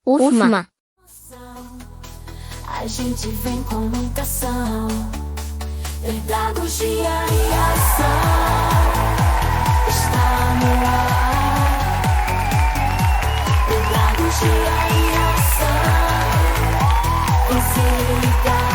UFMA. A gente vem com muita ação, pedagogia em ação, está no ar. Pedagogia em ação, vem se ligar.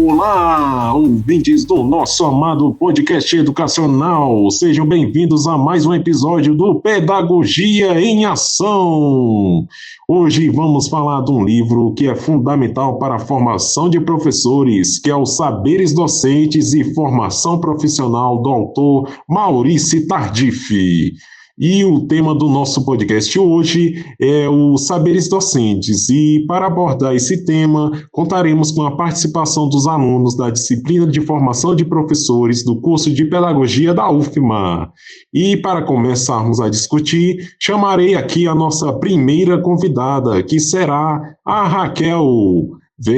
Olá, ouvintes do nosso amado podcast educacional, sejam bem-vindos a mais um episódio do Pedagogia em Ação. Hoje vamos falar de um livro que é fundamental para a formação de professores, que é os Saberes Docentes e Formação Profissional do autor Maurício Tardif. E o tema do nosso podcast hoje é os saberes docentes. E para abordar esse tema, contaremos com a participação dos alunos da disciplina de formação de professores do curso de pedagogia da UFMA. E para começarmos a discutir, chamarei aqui a nossa primeira convidada, que será a Raquel. Vem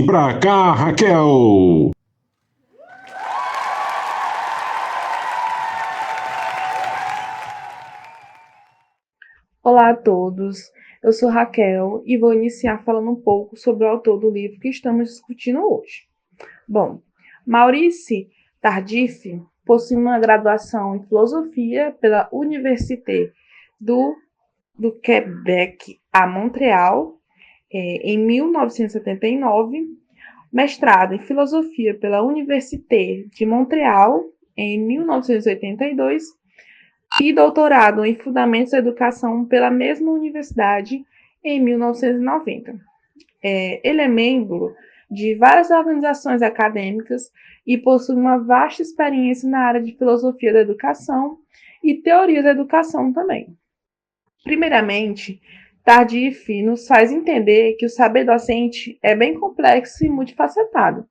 pra cá, Raquel! Olá a todos, eu sou Raquel e vou iniciar falando um pouco sobre o autor do livro que estamos discutindo hoje. Bom, Maurício Tardif possui uma graduação em filosofia pela Université do Québec a Montreal em 1979, mestrado em filosofia pela Université de Montreal em 1982 e doutorado em Fundamentos da Educação pela mesma universidade em 1990. Ele é membro de várias organizações acadêmicas e possui uma vasta experiência na área de filosofia da educação e teoria da educação também. Primeiramente, Tardif nos faz entender que o saber docente é bem complexo e multifacetado.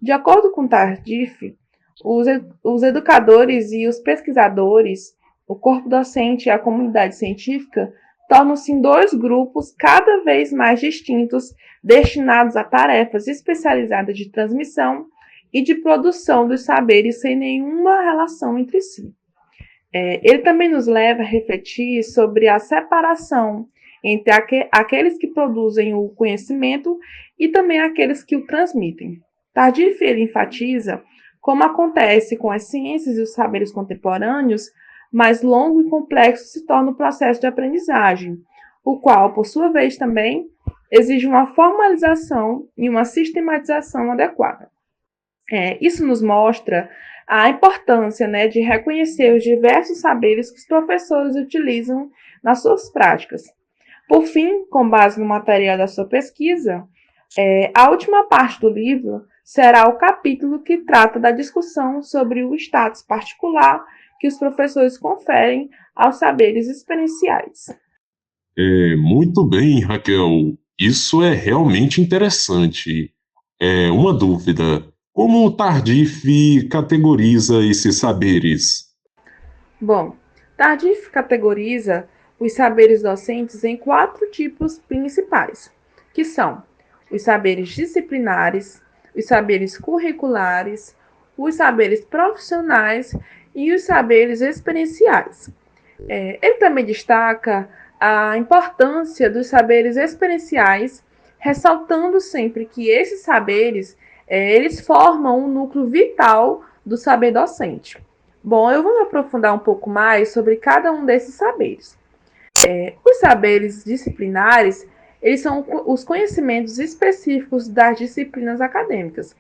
De acordo com Tardif, os educadores e os pesquisadores, o corpo docente e a comunidade científica tornam-se em dois grupos cada vez mais distintos, destinados a tarefas especializadas de transmissão e de produção dos saberes sem nenhuma relação entre si. Ele também nos leva a refletir sobre a separação entre aqueles que produzem o conhecimento e também aqueles que o transmitem. Tardif enfatiza como acontece com as ciências e os saberes contemporâneos, mais longo e complexo se torna o processo de aprendizagem, o qual, por sua vez, também exige uma formalização e uma sistematização adequada. Isso nos mostra a importância, de reconhecer os diversos saberes que os professores utilizam nas suas práticas. Por fim, com base no material da sua pesquisa, a última parte do livro será o capítulo que trata da discussão sobre o status particular que os professores conferem aos saberes experienciais. Muito bem, Raquel. Isso é realmente interessante. Uma dúvida: como o Tardif categoriza esses saberes? Bom, Tardif categoriza os saberes docentes em 4 tipos principais, que são os saberes disciplinares, os saberes curriculares, os saberes profissionais e os saberes experienciais. Ele também destaca a importância dos saberes experienciais, ressaltando sempre que esses saberes eles formam um núcleo vital do saber docente. Bom, eu vou me aprofundar um pouco mais sobre cada um desses saberes. Os saberes disciplinares, eles são os conhecimentos específicos das disciplinas acadêmicas,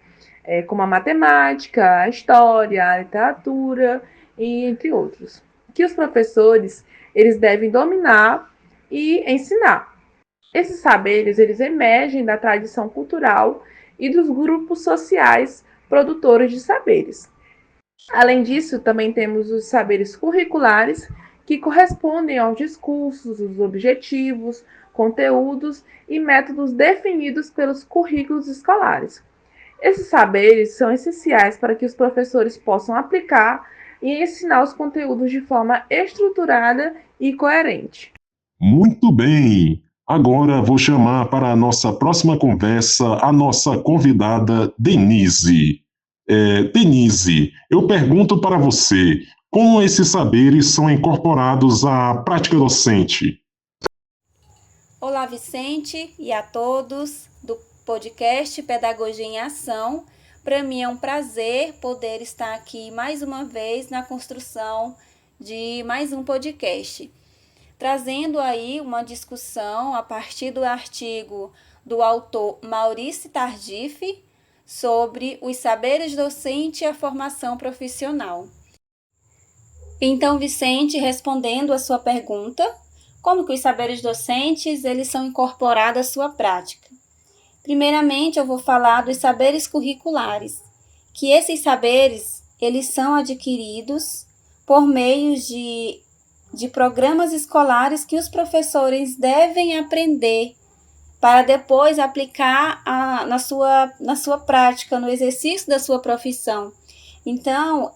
como a matemática, a história, a literatura, e entre outros, que os professores eles devem dominar e ensinar. Esses saberes eles emergem da tradição cultural e dos grupos sociais produtores de saberes. Além disso, também temos os saberes curriculares, que correspondem aos discursos, os objetivos, conteúdos e métodos definidos pelos currículos escolares. Esses saberes são essenciais para que os professores possam aplicar e ensinar os conteúdos de forma estruturada e coerente. Muito bem! Agora vou chamar para a nossa próxima conversa a nossa convidada Denise. Denise, eu pergunto para você, como esses saberes são incorporados à prática docente? Olá, Vicente, e a todos do podcast Pedagogia em Ação. Para mim é um prazer poder estar aqui mais uma vez na construção de mais um podcast, trazendo aí uma discussão a partir do artigo do autor Maurício Tardif sobre os saberes docentes e a formação profissional. Então, Vicente, respondendo a sua pergunta, como que os saberes docentes eles são incorporados à sua prática? Primeiramente, eu vou falar dos saberes curriculares, que esses saberes eles são adquiridos por meio de programas escolares que os professores devem aprender para depois aplicar na sua prática, no exercício da sua profissão. Então,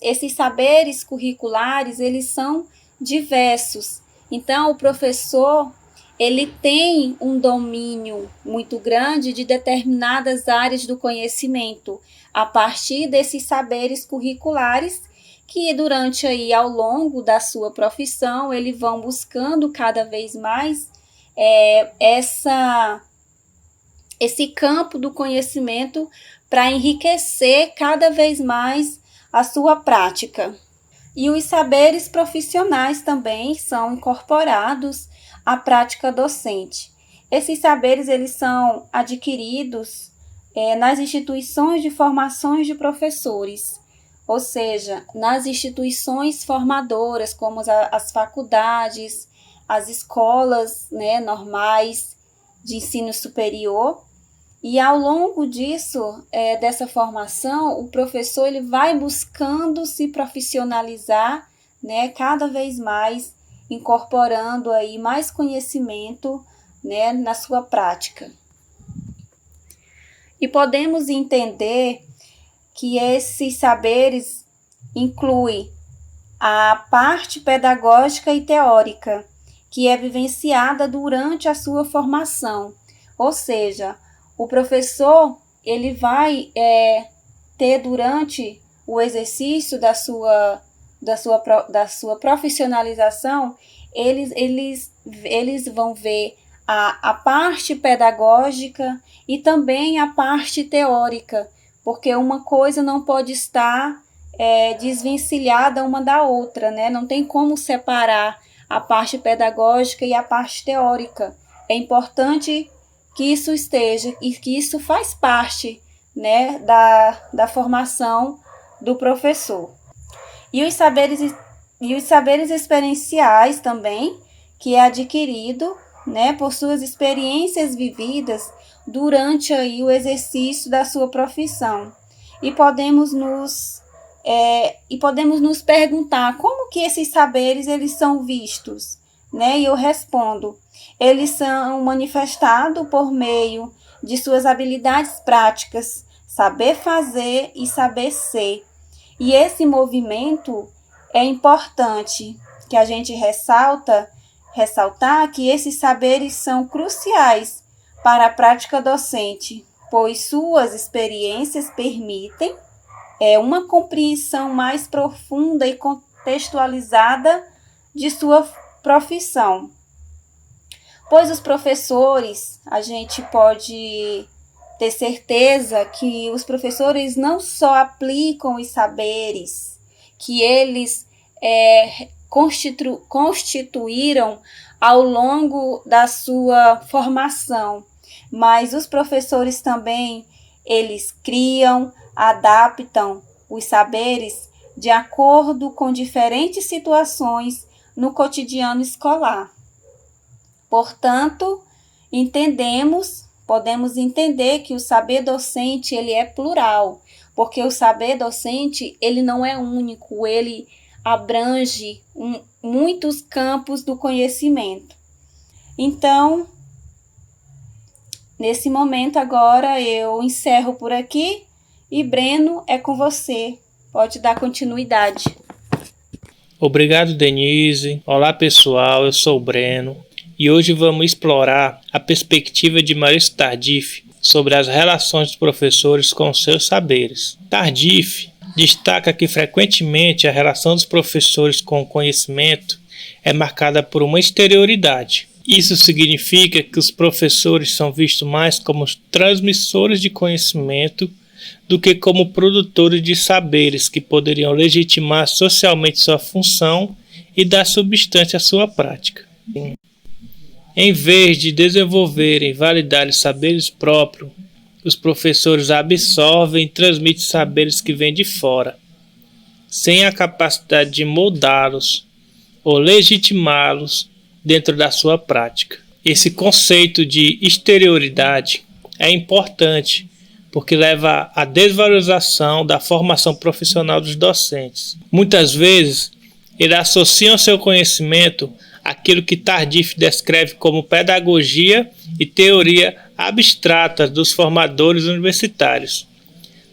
esses saberes curriculares, eles são diversos. Então, o professor, ele tem um domínio muito grande de determinadas áreas do conhecimento, a partir desses saberes curriculares, que durante aí, ao longo da sua profissão, eles vão buscando cada vez mais esse campo do conhecimento para enriquecer cada vez mais a sua prática. E os saberes profissionais também são incorporados à prática docente. Esses saberes eles são adquiridos nas instituições de formações de professores, ou seja, nas instituições formadoras, como as faculdades, as escolas, né, normais de ensino superior. E ao longo disso, dessa formação, o professor ele vai buscando se profissionalizar, né, cada vez mais, incorporando aí mais conhecimento, né, na sua prática. E podemos entender que esses saberes incluem a parte pedagógica e teórica, que é vivenciada durante a sua formação, ou seja, o professor ele vai ter durante o exercício da sua profissionalização, eles vão ver a parte pedagógica e também a parte teórica, porque uma coisa não pode estar desvencilhada uma da outra, né? Não tem como separar a parte pedagógica e a parte teórica. É importante que isso esteja e que isso faz parte, né, da formação do professor. E os saberes experienciais também, que é adquirido, né, por suas experiências vividas durante aí o exercício da sua profissão. E podemos nos perguntar como que esses saberes eles são vistos, né? E eu respondo, eles são manifestados por meio de suas habilidades práticas, saber fazer e saber ser. E esse movimento é importante que a gente ressaltar que esses saberes são cruciais para a prática docente, pois suas experiências permitem uma compreensão mais profunda e contextualizada de sua profissão. Pois os professores, a gente pode ter certeza que os professores não só aplicam os saberes que eles constituíram ao longo da sua formação, mas os professores também, eles criam, adaptam os saberes de acordo com diferentes situações no cotidiano escolar. Portanto, podemos entender que o saber docente ele é plural, porque o saber docente ele não é único, ele abrange muitos campos do conhecimento. Então, nesse momento agora eu encerro por aqui e Breno, é com você, pode dar continuidade. Obrigado, Denise. Olá, pessoal, eu sou o Breno. e hoje vamos explorar a perspectiva de Maurício Tardif sobre as relações dos professores com os seus saberes. Tardif destaca que frequentemente a relação dos professores com o conhecimento é marcada por uma exterioridade. Isso significa que os professores são vistos mais como transmissores de conhecimento do que como produtores de saberes que poderiam legitimar socialmente sua função e dar substância à sua prática. Em vez de desenvolverem e validar os saberes próprios, os professores absorvem e transmitem saberes que vêm de fora, sem a capacidade de moldá-los ou legitimá-los dentro da sua prática. Esse conceito de exterioridade é importante porque leva à desvalorização da formação profissional dos docentes. Muitas vezes, eles associam seu conhecimento àquilo que Tardif descreve como pedagogia e teoria abstrata dos formadores universitários,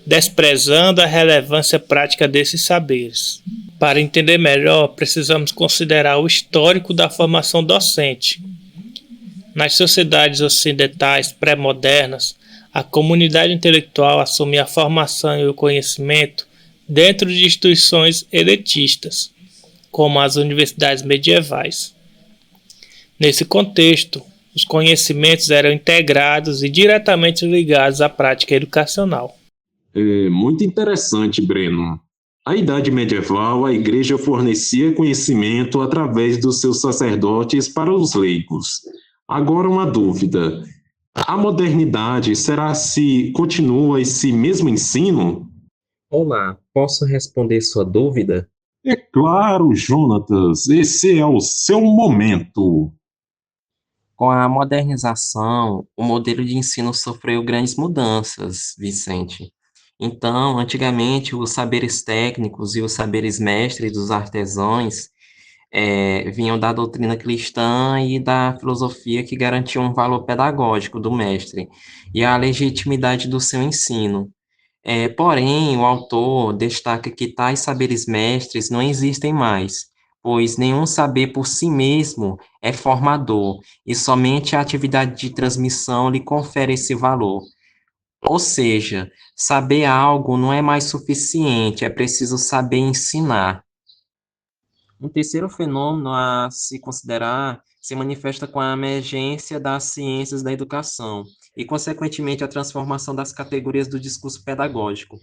desprezando a relevância prática desses saberes. Para entender melhor, precisamos considerar o histórico da formação docente. Nas sociedades ocidentais pré-modernas, a comunidade intelectual assumia a formação e o conhecimento dentro de instituições elitistas, como as universidades medievais. Nesse contexto, os conhecimentos eram integrados e diretamente ligados à prática educacional. É muito interessante, Breno. Na Idade Medieval, a Igreja fornecia conhecimento através dos seus sacerdotes para os leigos. Agora, uma dúvida. A modernidade, será se continua esse mesmo ensino? Olá, posso responder sua dúvida? É claro, Jonatas, esse é o seu momento. Com a modernização, o modelo de ensino sofreu grandes mudanças, Vicente. Então, antigamente, os saberes técnicos e os saberes mestres dos artesãos vinham da doutrina cristã e da filosofia que garantiam um valor pedagógico do mestre e a legitimidade do seu ensino. Porém, o autor destaca que tais saberes mestres não existem mais, pois nenhum saber por si mesmo é formador, e somente a atividade de transmissão lhe confere esse valor. Ou seja, saber algo não é mais suficiente, é preciso saber ensinar. Um terceiro fenômeno a se considerar se manifesta com a emergência das ciências da educação e, consequentemente, a transformação das categorias do discurso pedagógico.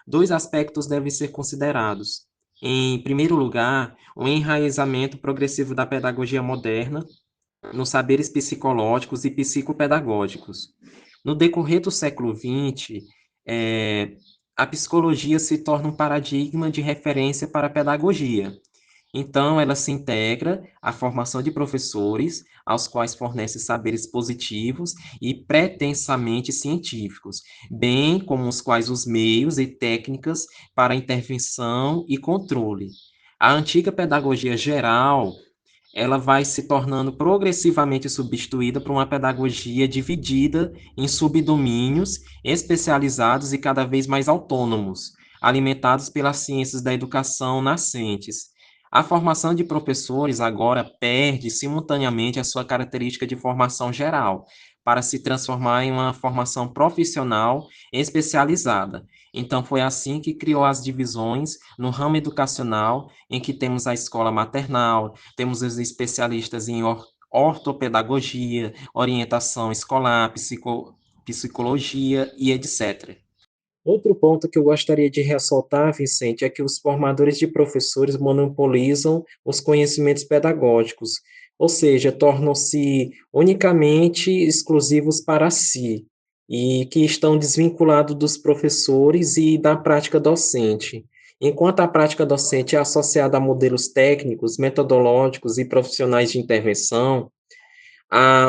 Dois aspectos devem ser considerados. Em primeiro lugar, o enraizamento progressivo da pedagogia moderna nos saberes psicológicos e psicopedagógicos. No decorrer do século XX, a psicologia se torna um paradigma de referência para a pedagogia. Então, ela se integra à formação de professores, aos quais fornece saberes positivos e pretensamente científicos, bem como os quais os meios e técnicas para intervenção e controle. A antiga pedagogia geral, ela vai se tornando progressivamente substituída por uma pedagogia dividida em subdomínios especializados e cada vez mais autônomos, alimentados pelas ciências da educação nascentes. A formação de professores agora perde simultaneamente a sua característica de formação geral, para se transformar em uma formação profissional especializada. Então, foi assim que criou as divisões no ramo educacional, em que temos a escola maternal, temos os especialistas em ortopedagogia, orientação escolar, psicologia e etc. Outro ponto que eu gostaria de ressaltar, Vicente, é que os formadores de professores monopolizam os conhecimentos pedagógicos, ou seja, tornam-se unicamente exclusivos para si, e que estão desvinculados dos professores e da prática docente. Enquanto a prática docente é associada a modelos técnicos, metodológicos e profissionais de intervenção,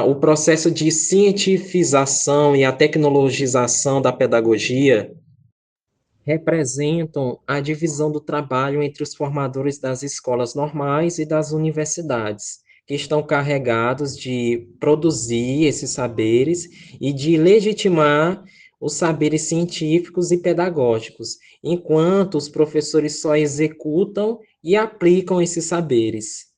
o processo de cientifização e a tecnologização da pedagogia representam a divisão do trabalho entre os formadores das escolas normais e das universidades, que estão carregados de produzir esses saberes e de legitimar os saberes científicos e pedagógicos, enquanto os professores só executam e aplicam esses saberes.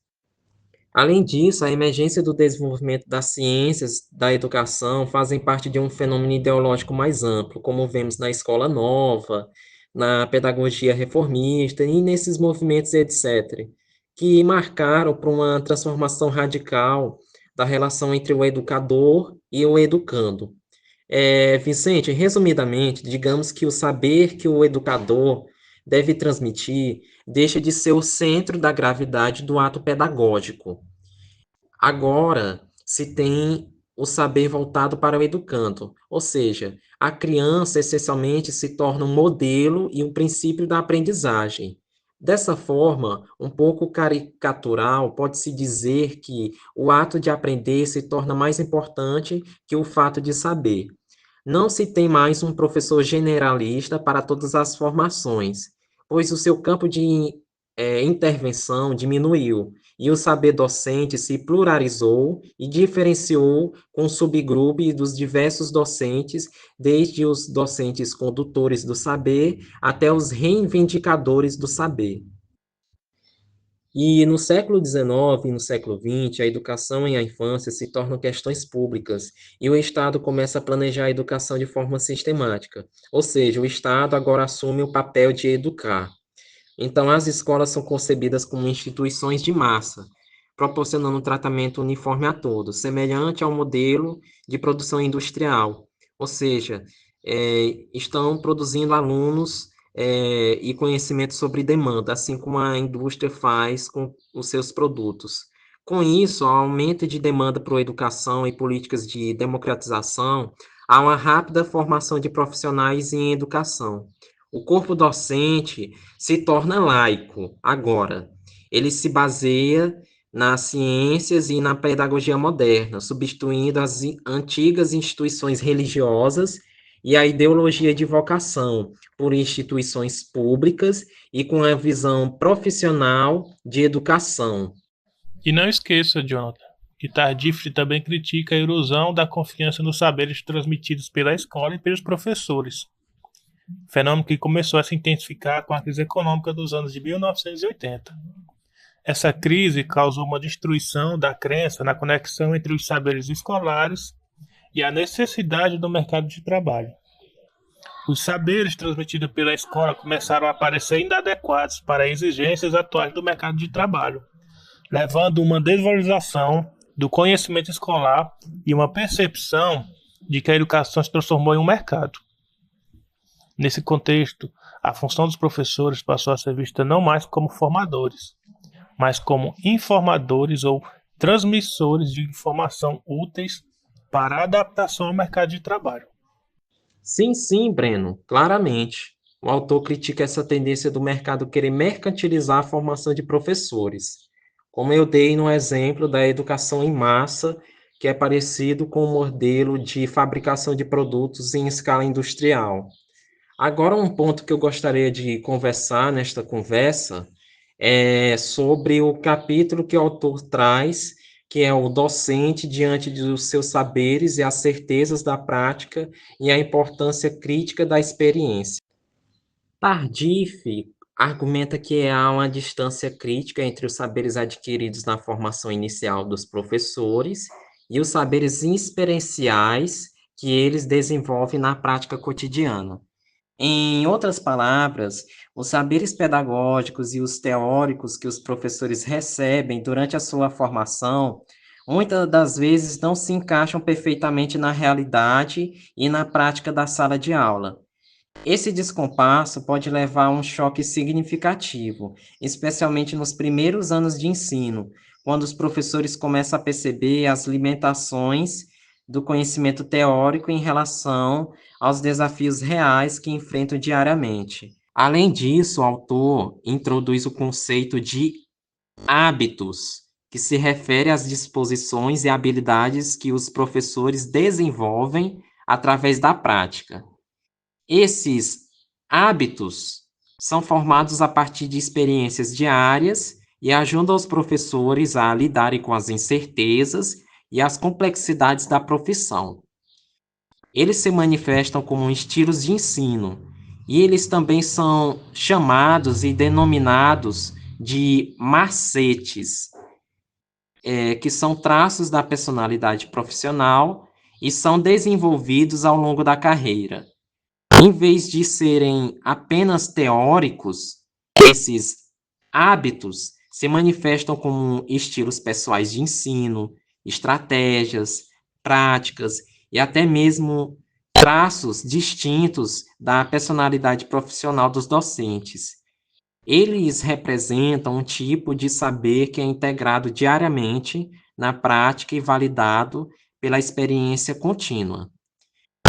Além disso, a emergência do desenvolvimento das ciências da educação fazem parte de um fenômeno ideológico mais amplo, como vemos na escola nova, na pedagogia reformista e nesses movimentos, etc., que marcaram por uma transformação radical da relação entre o educador e o educando. Vicente, resumidamente, digamos que o saber que o educador deve transmitir deixa de ser o centro da gravidade do ato pedagógico. Agora se tem o saber voltado para o educando, ou seja, a criança essencialmente se torna um modelo e um princípio da aprendizagem. Dessa forma, um pouco caricatural, pode-se dizer que o ato de aprender se torna mais importante que o fato de saber. Não se tem mais um professor generalista para todas as formações, pois o seu campo de intervenção diminuiu e o saber docente se pluralizou e diferenciou com subgrupos dos diversos docentes, desde os docentes condutores do saber até os reivindicadores do saber. E no século XIX e no século XX, a educação e a infância se tornam questões públicas e o Estado começa a planejar a educação de forma sistemática, ou seja, o Estado agora assume o papel de educar. Então, as escolas são concebidas como instituições de massa, proporcionando um tratamento uniforme a todos, semelhante ao modelo de produção industrial, ou seja, estão produzindo alunos e conhecimento sobre demanda, assim como a indústria faz com os seus produtos. Com isso, ao aumento de demanda por educação e políticas de democratização, há uma rápida formação de profissionais em educação. O corpo docente se torna laico agora. Ele se baseia nas ciências e na pedagogia moderna, substituindo as antigas instituições religiosas e a ideologia de vocação por instituições públicas e com a visão profissional de educação. E não esqueça, Jonathan, que Tardif também critica a erosão da confiança nos saberes transmitidos pela escola e pelos professores, fenômeno que começou a se intensificar com a crise econômica dos anos de 1980. Essa crise causou uma destruição da crença na conexão entre os saberes escolares e a necessidade do mercado de trabalho. Os saberes transmitidos pela escola começaram a parecer inadequados para as exigências atuais do mercado de trabalho, levando a uma desvalorização do conhecimento escolar e uma percepção de que a educação se transformou em um mercado. Nesse contexto, a função dos professores passou a ser vista não mais como formadores, mas como informadores ou transmissores de informação úteis para a adaptação ao mercado de trabalho. Sim, Breno, claramente. O autor critica essa tendência do mercado querer mercantilizar a formação de professores, como eu dei no exemplo da educação em massa, que é parecido com o modelo de fabricação de produtos em escala industrial. Agora, um ponto que eu gostaria de conversar nesta conversa é sobre o capítulo que o autor traz, que é o docente diante dos seus saberes e as certezas da prática e a importância crítica da experiência. Tardif argumenta que há uma distância crítica entre os saberes adquiridos na formação inicial dos professores e os saberes experienciais que eles desenvolvem na prática cotidiana. Em outras palavras, os saberes pedagógicos e os teóricos que os professores recebem durante a sua formação, muitas das vezes não se encaixam perfeitamente na realidade e na prática da sala de aula. Esse descompasso pode levar a um choque significativo, especialmente nos primeiros anos de ensino, quando os professores começam a perceber as limitações do conhecimento teórico em relação aos desafios reais que enfrentam diariamente. Além disso, o autor introduz o conceito de hábitos, que se refere às disposições e habilidades que os professores desenvolvem através da prática. Esses hábitos são formados a partir de experiências diárias e ajudam os professores a lidarem com as incertezas e as complexidades da profissão. Eles se manifestam como estilos de ensino, e eles também são chamados e denominados de macetes. que são traços da personalidade profissional e são desenvolvidos ao longo da carreira. Em vez de serem apenas teóricos, esses hábitos se manifestam como estilos pessoais de ensino, estratégias, práticas e até mesmo traços distintos da personalidade profissional dos docentes. Eles representam um tipo de saber que é integrado diariamente na prática e validado pela experiência contínua.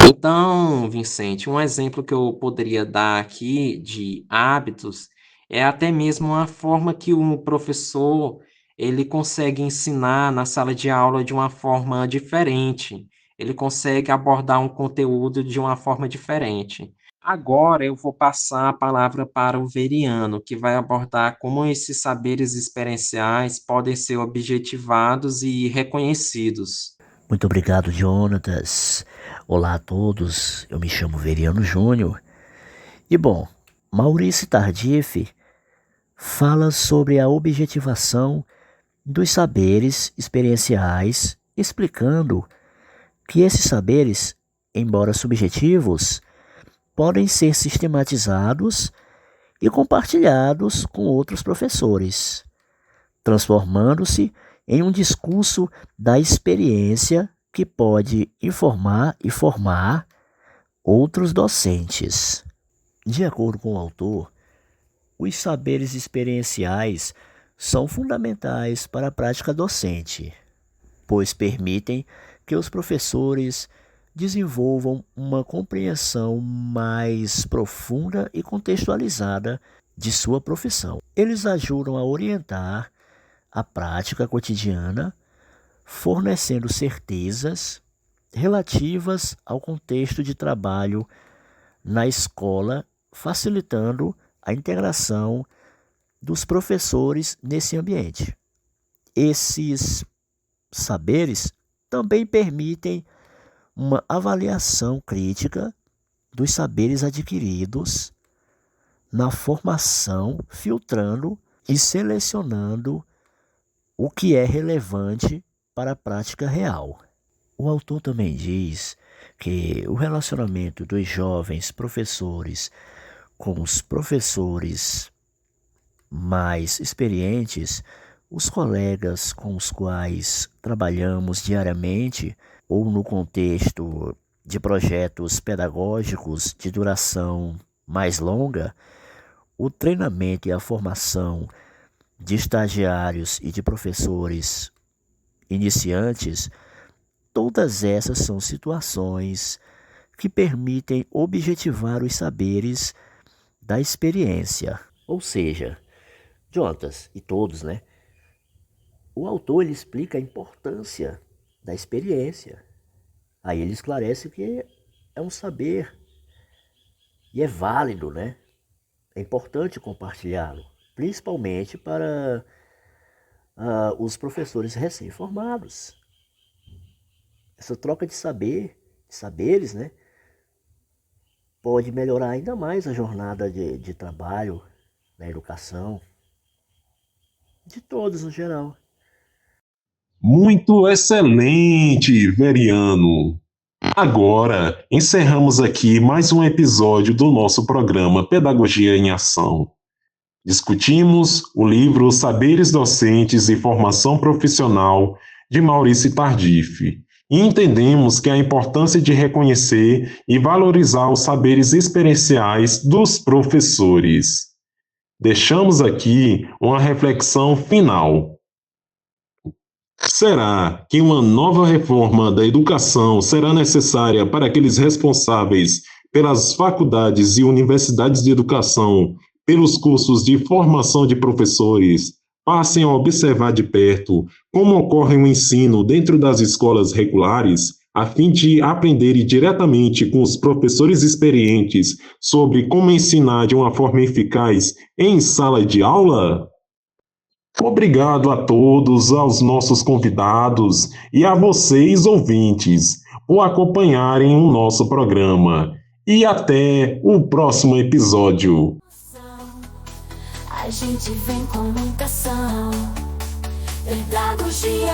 Então, Vicente, um exemplo que eu poderia dar aqui de hábitos é até mesmo a forma que o professor ele consegue ensinar na sala de aula de uma forma diferente. Ele consegue abordar um conteúdo de uma forma diferente. Agora eu vou passar a palavra para o Veriano, que vai abordar como esses saberes experienciais podem ser objetivados e reconhecidos. Muito obrigado, Jonatas. Olá a todos, eu me chamo Veriano Júnior. E bom, Maurício Tardif fala sobre a objetivação dos saberes experienciais, explicando que esses saberes, embora subjetivos, podem ser sistematizados e compartilhados com outros professores, transformando-se em um discurso da experiência que pode informar e formar outros docentes. De acordo com o autor, os saberes experienciais são fundamentais para a prática docente, pois permitem que os professores desenvolvam uma compreensão mais profunda e contextualizada de sua profissão. Eles ajudam a orientar a prática cotidiana, fornecendo certezas relativas ao contexto de trabalho na escola, facilitando a integração dos professores nesse ambiente. Esses saberes também permitem uma avaliação crítica dos saberes adquiridos na formação, filtrando e selecionando o que é relevante para a prática real. O autor também diz que o relacionamento dos jovens professores com os professores mais experientes, os colegas com os quais trabalhamos diariamente ou no contexto de projetos pedagógicos de duração mais longa, o treinamento e a formação de estagiários e de professores iniciantes, todas essas são situações que permitem objetivar os saberes da experiência. Ou seja, Jonatas e todos, o autor ele explica a importância da experiência. Aí ele esclarece que é um saber e é válido, É importante compartilhá-lo, principalmente para os professores recém-formados. Essa troca de saberes, pode melhorar ainda mais a jornada de trabalho na educação, de todos no geral. Muito excelente, Veriano. Agora, encerramos aqui mais um episódio do nosso programa Pedagogia em Ação. Discutimos o livro Saberes Docentes e Formação Profissional, de Maurício Tardif, e entendemos que a importância de reconhecer e valorizar os saberes experienciais dos professores. Deixamos aqui uma reflexão final. Será que uma nova reforma da educação será necessária para aqueles responsáveis pelas faculdades e universidades de educação, pelos cursos de formação de professores, passem a observar de perto como ocorre o ensino dentro das escolas regulares, a fim de aprenderem diretamente com os professores experientes sobre como ensinar de uma forma eficaz em sala de aula? Obrigado a todos, aos nossos convidados e a vocês, ouvintes, por acompanharem o nosso programa. E até o próximo episódio. A gente vem com muita ação, pedagogia